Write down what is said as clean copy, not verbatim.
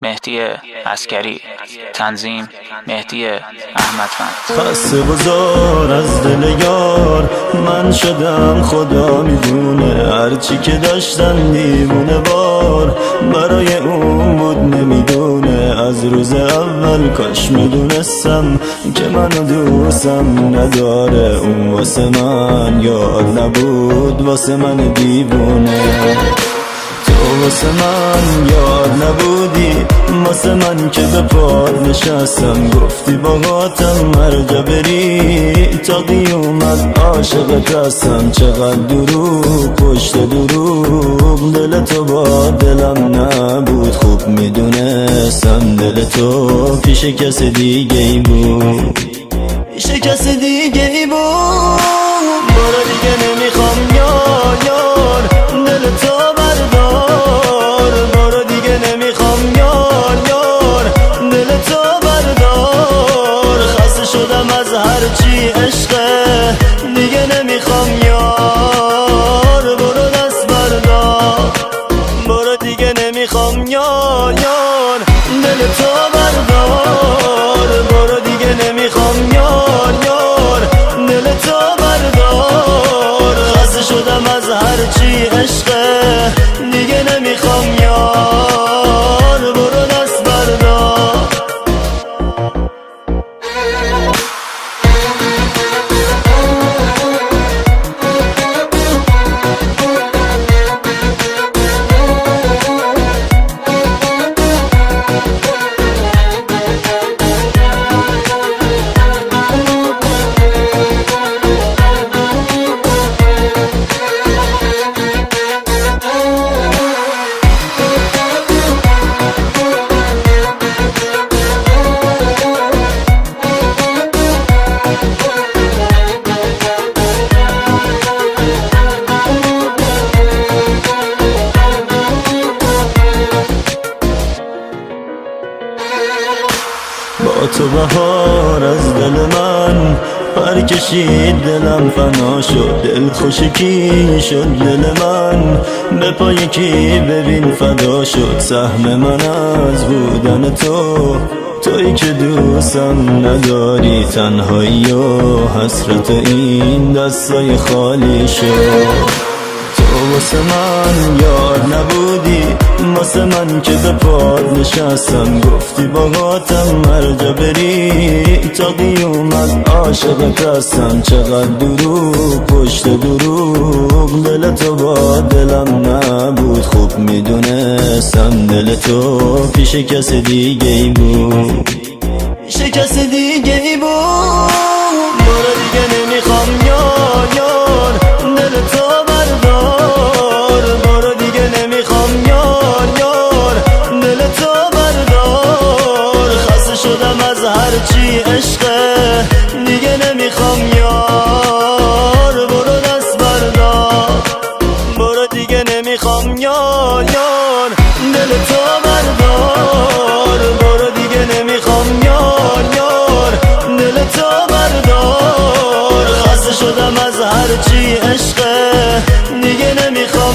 مهدی عسکری، تنظیم مهدی احمدفند. خسته بزار از دل یار من شدم، خدا میدونه هرچی که داشتم دیوونه بار برای اون بود نمیدونه. از روز اول کاش میدونستم که منو دوستم نداره. اون واسه من یار نبود، واسه من دیوونه. تو واسه من یار نبودی، واسه من که به پاد نشستم. گفتی باهاتم هر جا بری تا قیامت عاشقت هستم. چقدر دروغ پشت دروغ، دل تو با دلم نبود. خوب میدونستم دل تو پیش کس دیگه ای بود، پیش کس دیگه ای بود. برو دیگه نمیخوام یار دل تو بردار. برو دیگه نمیخوام یار دل تو بردار. خسته شدم از هرچی عشقه، دیگه نمیخوام یار. برو دست بردار. برو دیگه نمیخوام یار دل تو بردار. برو دیگه نمیخوام یار دل تو بردار. خسته شدم از هرچی عشقه، دیگه نمیخوام یار. برو دست بردار. با تو بهار از دل من پر کشید، دلم فنا شد. دل خوشکی شد دل من، به پای کی ببین فدا شد. سهم من از بودن تو، تویی که دوستم نداری. تنهایی و حسرت این دستای خالی شد. تو واسه من یار نبودی، واسه من که به پاد نشستم. گفتی باهاتم هر جا بری تا قیامت عاشقت هستم. چقدر دروغ پشت دروغ، دل تو با دلم نبود. خوب میدونستم دل تو پیش کس دیگه ای بود، پیش کس دیگه ای بود. برو دیگه نمیخوام یار دل تو بردار. برو دیگه نمیخوام یار دل تو بردار. خسته شدم از هرچی عشقه، دیگه نمیخوام یار. برو دست بردار. برو دیگه نمیخوام یار دل تو بردار. برو دیگه نمیخوام یار دل تو بردار. خسته شدم از هرچی عشقه، دیگه نمیخوام